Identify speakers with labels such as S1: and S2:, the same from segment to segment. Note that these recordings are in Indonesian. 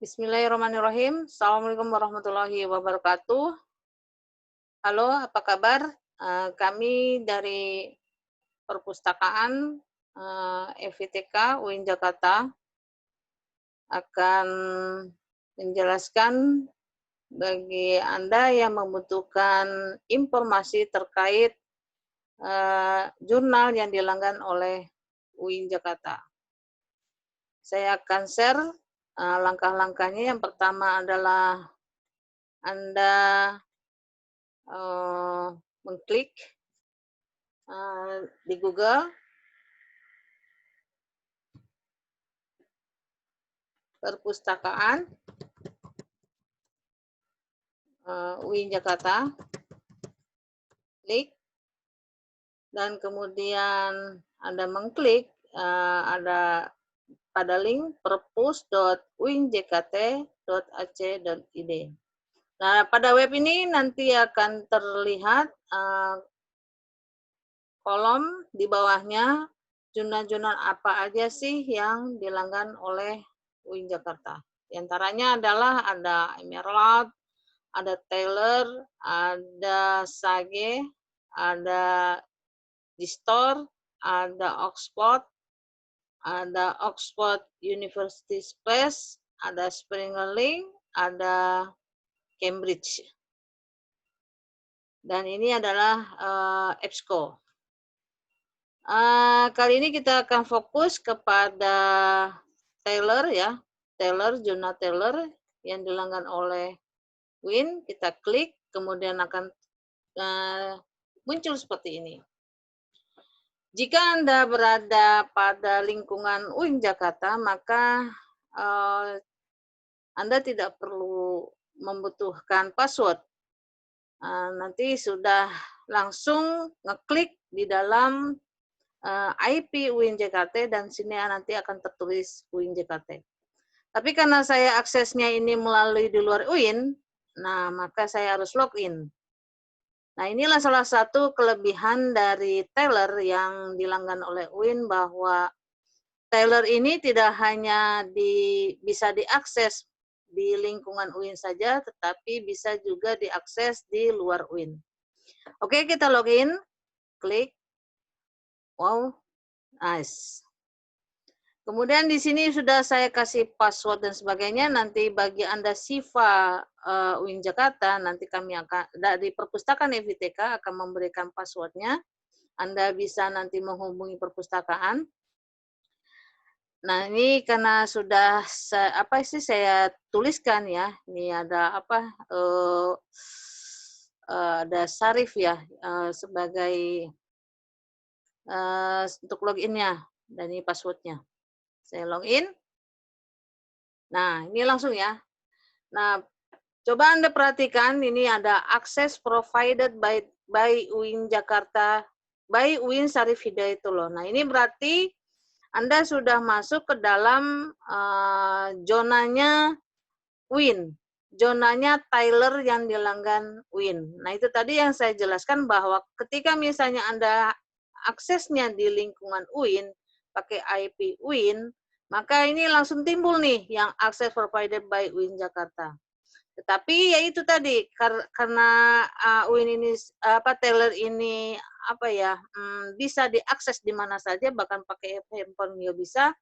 S1: Bismillahirrahmanirrahim. Assalamualaikum warahmatullahi wabarakatuh. Halo, apa kabar? Kami dari Perpustakaan FITK UIN Jakarta akan menjelaskan bagi Anda yang membutuhkan informasi terkait jurnal yang dilanggan oleh UIN Jakarta. Saya akan share langkah-langkahnya. Yang pertama adalah Anda mengklik di Google Perpustakaan UIN Jakarta, klik, dan kemudian Anda mengklik ada pada link perpus.uinjkt.ac.id. Nah, pada web ini nanti akan terlihat kolom di bawahnya jurnal-jurnal apa aja sih yang dilanggan oleh UIN Jakarta. Di antaranya adalah ada Emerald, ada Taylor, ada Sage, ada Distor, ada Oxford University Press, ada Springer Link, ada Cambridge. Dan ini adalah EBSCO. Kali ini kita akan fokus kepada Taylor ya, jurnal Taylor yang dilanggan oleh UIN. Kita klik, kemudian akan muncul seperti ini. Jika Anda berada pada lingkungan UIN Jakarta, maka Anda tidak perlu membutuhkan password. Nanti sudah langsung ngeklik di dalam IP UIN Jakarta dan sini nanti akan tertulis UIN Jakarta. Tapi karena saya aksesnya ini melalui di luar UIN, nah maka saya harus login. Nah, inilah salah satu kelebihan dari Taylor yang dilanggan oleh UIN, bahwa Taylor ini tidak hanya bisa diakses di lingkungan UIN saja, tetapi bisa juga diakses di luar UIN. Oke, kita login, klik. Wow, nice. Kemudian di sini sudah saya kasih password dan sebagainya. Nanti bagi Anda Siva UIN Jakarta, nanti kami akan dari Perpustakaan FITK akan memberikan passwordnya. Anda bisa nanti menghubungi perpustakaan. Nah, ini karena sudah saya tuliskan ya. Ini ada ada Sarif ya sebagai untuk loginnya, dan ini passwordnya. Saya login. Nah, ini langsung ya. Nah, coba Anda perhatikan, ini ada access provided by UIN Jakarta, by UIN Syarif Hidayatullah. Nah, ini berarti Anda sudah masuk ke dalam zonanya UIN, zonanya Taylor yang dilanggan UIN. Nah, itu tadi yang saya jelaskan, bahwa ketika misalnya Anda aksesnya di lingkungan UIN, pakai IP UIN, maka ini langsung timbul nih yang akses provided by UIN Jakarta. Tetapi ya itu tadi, karena UIN ini Taylor ini bisa diakses di mana saja, bahkan pakai handphone juga bisa,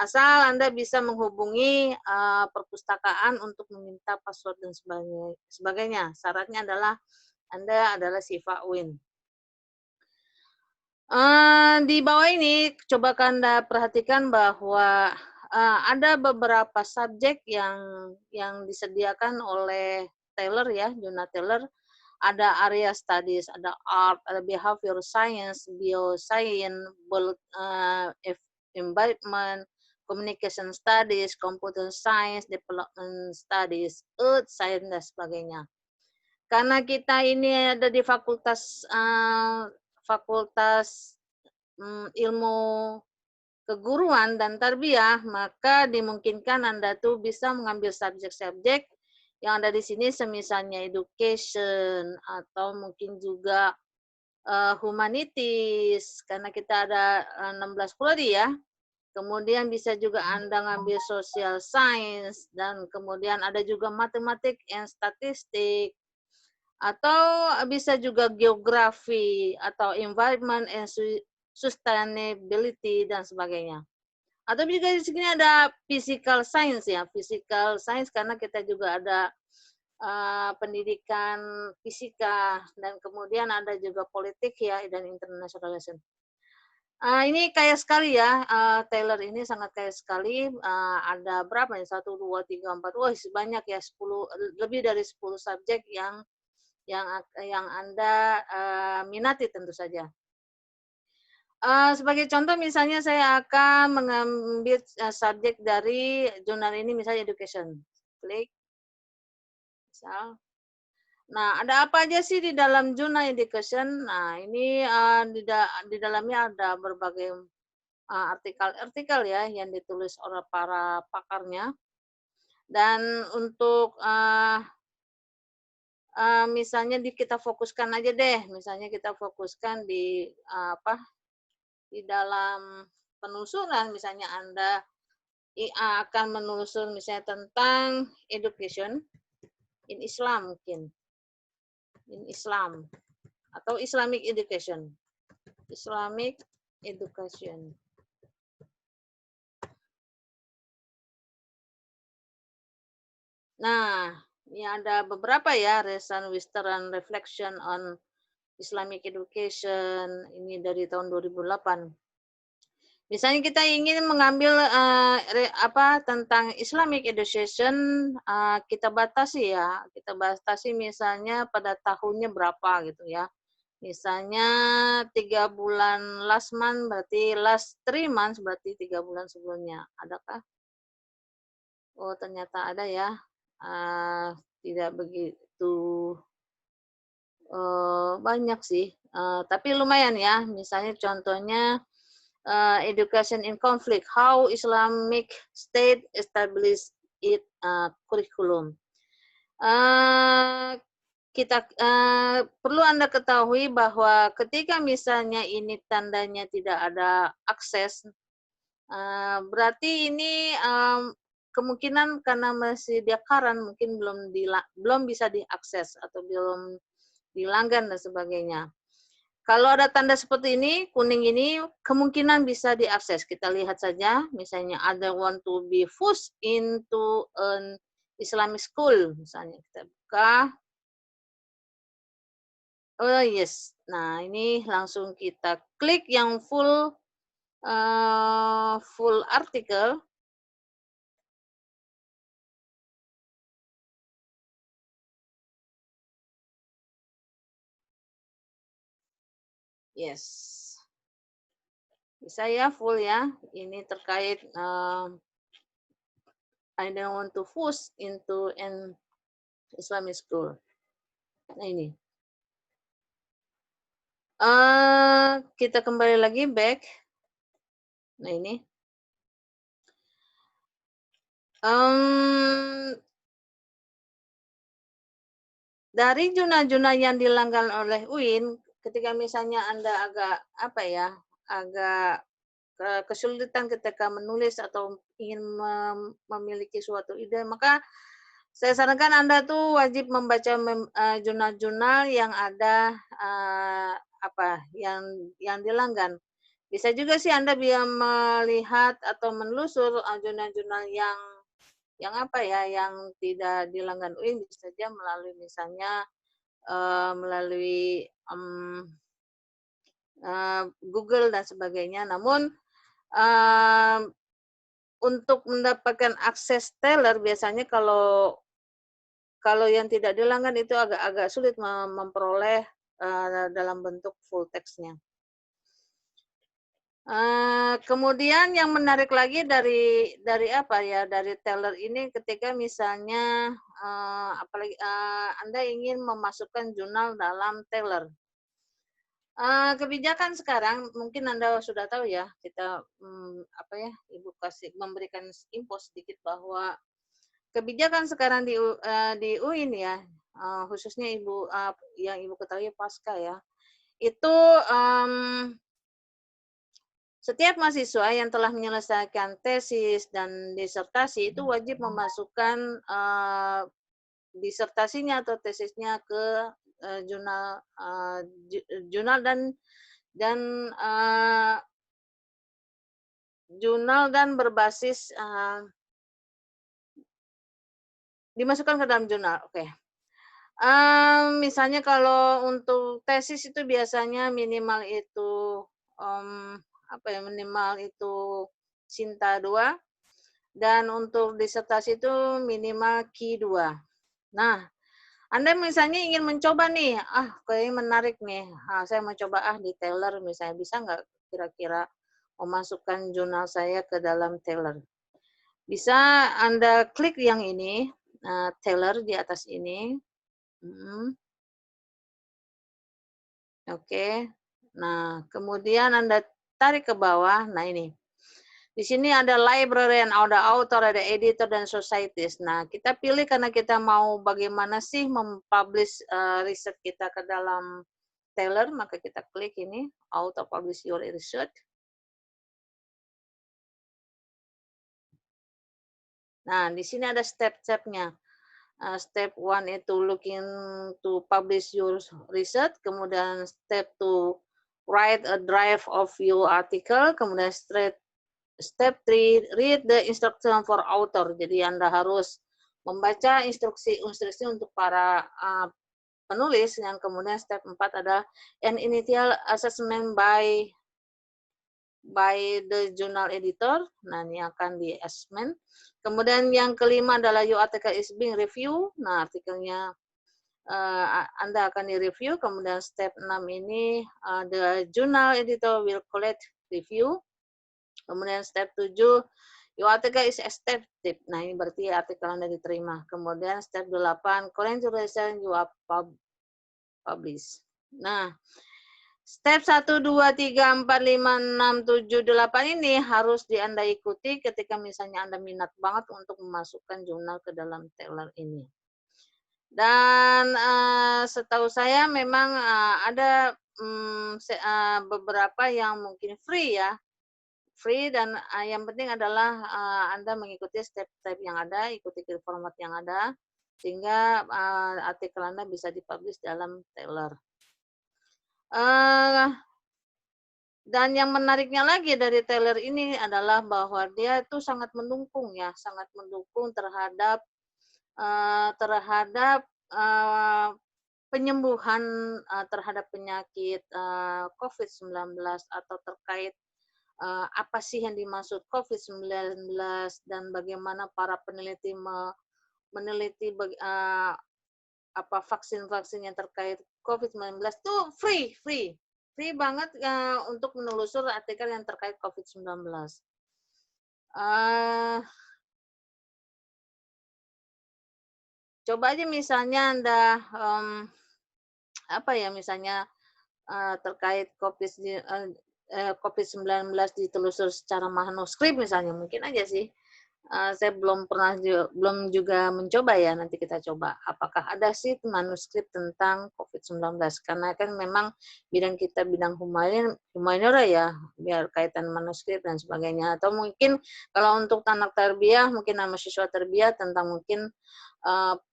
S1: asal Anda bisa menghubungi perpustakaan untuk meminta password dan sebagainya. Syaratnya adalah Anda adalah Siva UIN. Di bawah ini coba Anda perhatikan bahwa ada beberapa subjek yang disediakan oleh Taylor ya, jurnal Taylor. Ada area studies, ada art, ada behavior science, bioscience, environment, communication studies, computer science, development studies, earth science, dan sebagainya. Karena kita ini ada di fakultas ilmu keguruan dan tarbiyah, maka dimungkinkan Anda tuh bisa mengambil subjek-subjek yang ada di sini, semisalnya education, atau mungkin juga humanities, karena kita ada 16 prodi ya. Kemudian bisa juga Anda ngambil social science, dan kemudian ada juga matematik and statistik, atau bisa juga geografi, atau environment and sustainability, dan sebagainya. Atau juga di sini ada physical science ya, physical science karena kita juga ada pendidikan fisika, dan kemudian ada juga politik ya, dan international relation. Ini kaya sekali ya, Taylor ini sangat kaya sekali. Ada berapa nih? 1, 2, 3, 4, wah banyak ya, 10, lebih dari 10 subjek yang Anda minati tentu saja. Sebagai contoh misalnya saya akan mengambil subjek dari jurnal ini, misalnya education. Klik. Misal. Nah, ada apa aja sih di dalam jurnal education? Nah, ini di dalamnya ada berbagai artikel-artikel ya yang ditulis oleh para pakarnya. Dan untuk misalnya kita fokuskan aja deh, misalnya kita fokuskan di di dalam penelusuran, misalnya Anda akan menelusur misalnya tentang education in Islam mungkin. In Islam atau Islamic education. Islamic education. Nah, ini ada beberapa ya, recent Western reflection on Islamic education, ini dari tahun 2008. Misalnya kita ingin mengambil tentang Islamic education, kita batasi ya, kita batasi misalnya pada tahunnya berapa gitu ya. Misalnya 3 bulan last month, berarti last 3 months, berarti 3 bulan sebelumnya. Adakah? Oh, ternyata ada ya. Tidak begitu banyak sih, tapi lumayan ya. Misalnya contohnya education in conflict, how Islamic State established its curriculum. Kita perlu Anda ketahui bahwa ketika misalnya ini tandanya tidak ada akses, berarti ini kemungkinan karena masih dia current, mungkin belum bisa diakses atau belum dilanggan dan sebagainya. Kalau ada tanda seperti ini, kuning ini, kemungkinan bisa diakses. Kita lihat saja, misalnya ada want to be pushed into an Islamic school, misalnya kita buka. Oh yes, nah ini langsung kita klik yang full artikel. Yes, bisa ya full ya. Ini terkait I don't want to push into an Islamic school. Nah ini. Kita kembali lagi back. Nah ini. Dari jurnal-jurnal yang dilanggan oleh UIN, ketika misalnya Anda agak kesulitan ketika menulis atau ingin memiliki suatu ide, maka saya sarankan Anda tuh wajib membaca jurnal-jurnal yang ada yang dilanggan. Bisa juga sih Anda bisa melihat atau menelusur jurnal-jurnal yang yang tidak dilanggan UIN, bisa saja melalui misalnya melalui Google dan sebagainya. Namun untuk mendapatkan akses Taylor biasanya kalau yang tidak dilanggan itu agak sulit memperoleh dalam bentuk full text-nya. Kemudian yang menarik lagi dari Taylor ini, ketika misalnya apalagi Anda ingin memasukkan jurnal dalam Taylor. Kebijakan sekarang mungkin Anda sudah tahu ya, kita Ibu memberikan info sedikit bahwa kebijakan sekarang di UIN ya, khususnya yang Ibu ketahui pasca ya, itu Setiap mahasiswa yang telah menyelesaikan tesis dan disertasi itu wajib memasukkan disertasinya atau tesisnya ke jurnal jurnal dan jurnal dan berbasis dimasukkan ke dalam jurnal. Oke. Misalnya kalau untuk tesis itu biasanya minimal itu apa ya, minimal itu Sinta 2 dan untuk disertasi itu minimal Ki 2. Nah, Anda misalnya ingin mencoba nih, kayaknya menarik nih, saya mau coba di Taylor misalnya, bisa nggak kira-kira memasukkan jurnal saya ke dalam Taylor? Bisa Anda klik yang ini, Taylor di atas ini. Oke. Nah, kemudian Anda tarik ke bawah, nah ini. Di sini ada library, ada author, ada editor, dan societies. Nah, kita pilih karena kita mau bagaimana sih mempublish riset kita ke dalam Taylor, maka kita klik ini, auto publish your research. Nah, di sini ada step-stepnya. Step 1 itu looking to publish your research, kemudian step 2 write a draft of your article, kemudian step 3 read the instruction for author. Jadi Anda harus membaca instruksi untuk para penulis, yang kemudian step 4 ada an initial assessment by the journal editor. Nah, ini akan di assessment. Kemudian yang kelima adalah your article is being review. Nah, artikelnya Anda akan di-review. Kemudian step 6 ini the journal editor will collect review. Kemudian step 7 your article is accepted. Nah, ini berarti artikel Anda diterima. Kemudian step 8 congratulations you are published. Nah, step 1, 2, 3, 4, 5, 6, 7, 8 ini harus Anda ikuti ketika misalnya Anda minat banget untuk memasukkan jurnal ke dalam Taylor ini. Dan setahu saya memang ada beberapa yang mungkin free ya. Free dan yang penting adalah Anda mengikuti step-step yang ada, ikuti format yang ada, sehingga artikel Anda bisa dipublish dalam Taylor. Dan yang menariknya lagi dari Taylor ini adalah bahwa dia itu sangat mendukung ya, sangat mendukung terhadap penyembuhan terhadap penyakit COVID-19 atau terkait apa sih yang dimaksud COVID-19 dan bagaimana para peneliti meneliti apa vaksin-vaksin yang terkait COVID-19 itu free banget untuk menelusur artikel yang terkait COVID-19. Coba aja misalnya Anda apa ya, misalnya terkait COVID-19 ditelusur secara manuskrip misalnya, mungkin aja sih. Saya belum juga mencoba ya, nanti kita coba. Apakah ada sih manuskrip tentang COVID-19? Karena kan memang bidang kita bidang humaniora ya, biar kaitan manuskrip dan sebagainya. Atau mungkin kalau untuk anak tarbiyah, mungkin mahasiswa tarbiyah tentang mungkin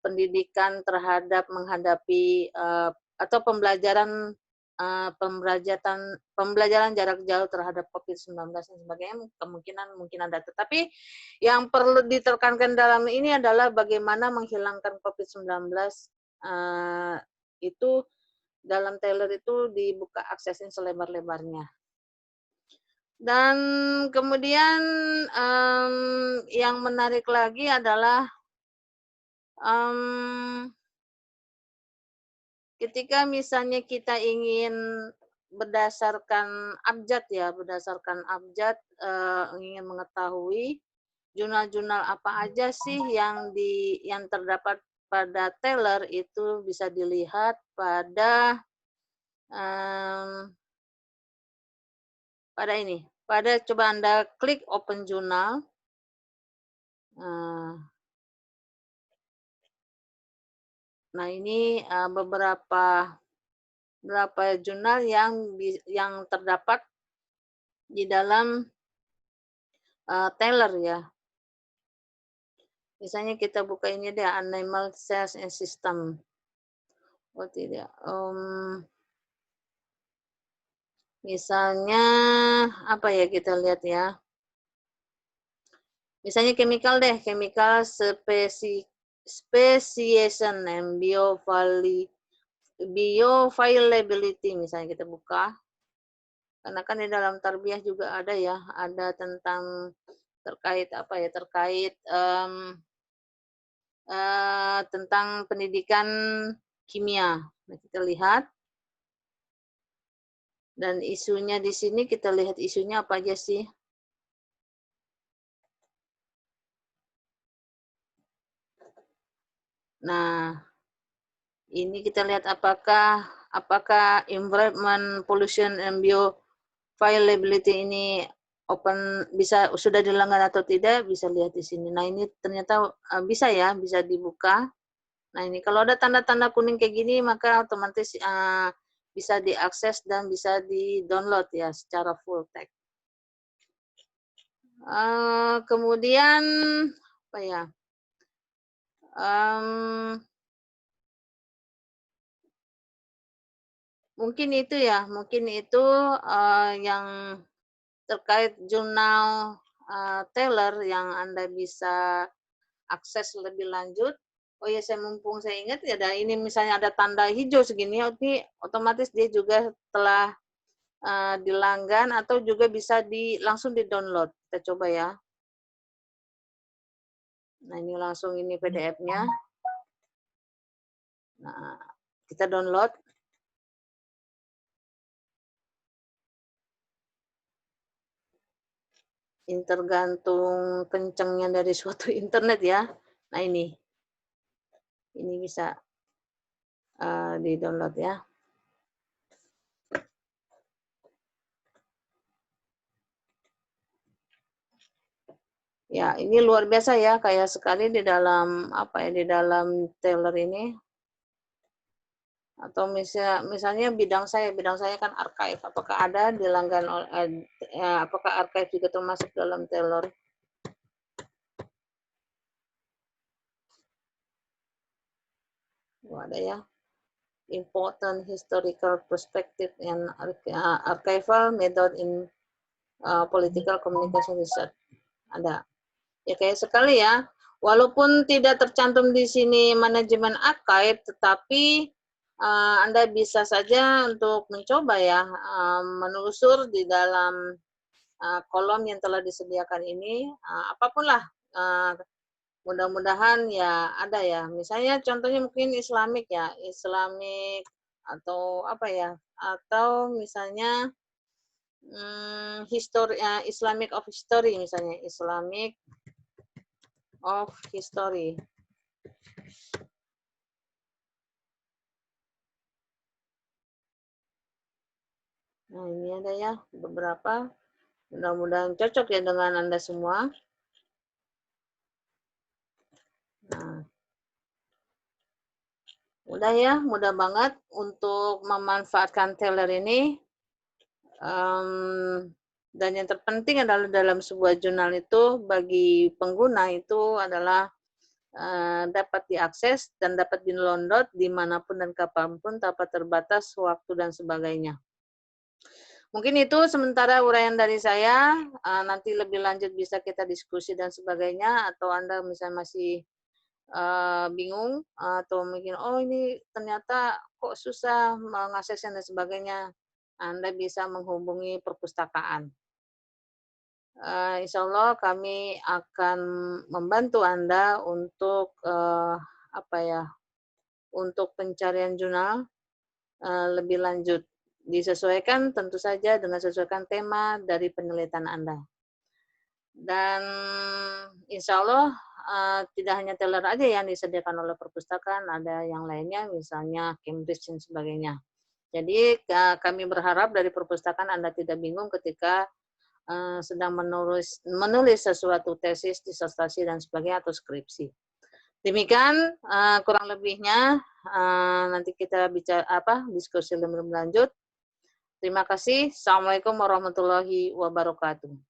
S1: pendidikan terhadap menghadapi atau pembelajaran jarak jauh terhadap COVID-19 dan sebagainya, kemungkinan mungkin ada. Tetapi yang perlu ditekankan dalam ini adalah bagaimana menghilangkan COVID-19 itu dalam Taylor itu dibuka aksesnya selebar-lebarnya. Dan kemudian yang menarik lagi adalah ketika misalnya kita ingin berdasarkan abjad ingin mengetahui jurnal-jurnal apa aja sih yang terdapat pada Taylor, itu bisa dilihat pada coba Anda klik open journal. Nah, ini beberapa jurnal yang terdapat di dalam Taylor ya. Misalnya kita buka ini deh, animal cells and system. Oh tidak, misalnya apa ya, kita lihat ya. Misalnya chemical deh, chemical speciation and bioavailability misalnya kita buka. Karena kan di dalam tarbiyah juga ada ya, ada tentang terkait apa ya, terkait tentang pendidikan kimia. Nah, kita lihat dan isunya di sini, kita lihat isunya apa aja sih. Nah, ini kita lihat apakah environment pollution and bioavailability ini sudah dilanggar atau tidak, bisa lihat di sini. Nah, ini ternyata bisa ya, bisa dibuka. Nah, ini kalau ada tanda-tanda kuning kayak gini, maka otomatis bisa diakses dan bisa di-download ya secara full text. Kemudian apa ya? Mungkin itu ya, yang terkait jurnal Taylor yang Anda bisa akses lebih lanjut. Oh ya, mumpung saya ingat ya, ada ini misalnya ada tanda hijau segini, ini otomatis dia juga telah dilanggan atau juga bisa langsung di-download. Kita coba ya. Nah, ini langsung ini PDF-nya. Nah, kita download. Ini tergantung kencengnya dari suatu internet ya. Nah, ini bisa di-download ya. Ya, ini luar biasa ya, kayak sekali di dalam di dalam Taylor ini. Atau misalnya bidang saya kan archive. Apakah ada dilanggan apakah archive juga termasuk dalam Taylor? Oh, ada ya. Important historical perspective and archival method in political communication research. Ada. Ya kayak sekali ya. Walaupun tidak tercantum di sini manajemen archive, tetapi Anda bisa saja untuk mencoba ya menelusur di dalam kolom yang telah disediakan ini, apapun lah, mudah-mudahan ya ada ya. Misalnya contohnya mungkin Islamic ya, Islamic atau apa ya, atau misalnya Islamic of History misalnya, Islamic of History. Nah, ini ada ya beberapa. Mudah-mudahan cocok ya dengan Anda semua. Nah, mudah ya, mudah banget untuk memanfaatkan Taylor ini. Dan yang terpenting adalah dalam sebuah jurnal itu bagi pengguna itu adalah dapat diakses dan dapat di-download dimanapun dan kapanpun tanpa terbatas waktu dan sebagainya. Mungkin itu sementara uraian dari saya, nanti lebih lanjut bisa kita diskusi dan sebagainya, atau Anda misalnya masih bingung, atau mungkin, oh ini ternyata kok susah mengaksesnya dan sebagainya, Anda bisa menghubungi perpustakaan. Insya Allah kami akan membantu Anda untuk untuk pencarian jurnal lebih lanjut. Disesuaikan tentu saja dengan sesuaikan tema dari penelitian Anda. Dan insya Allah tidak hanya Taylor aja yang disediakan oleh perpustakaan, ada yang lainnya misalnya Cambridge dan sebagainya. Jadi kami berharap dari perpustakaan Anda tidak bingung ketika sedang menulis sesuatu tesis, disertasi dan sebagainya atau skripsi. Demikian kurang lebihnya, nanti kita bicara diskusi lebih lanjut. Terima kasih. Assalamualaikum warahmatullahi wabarakatuh.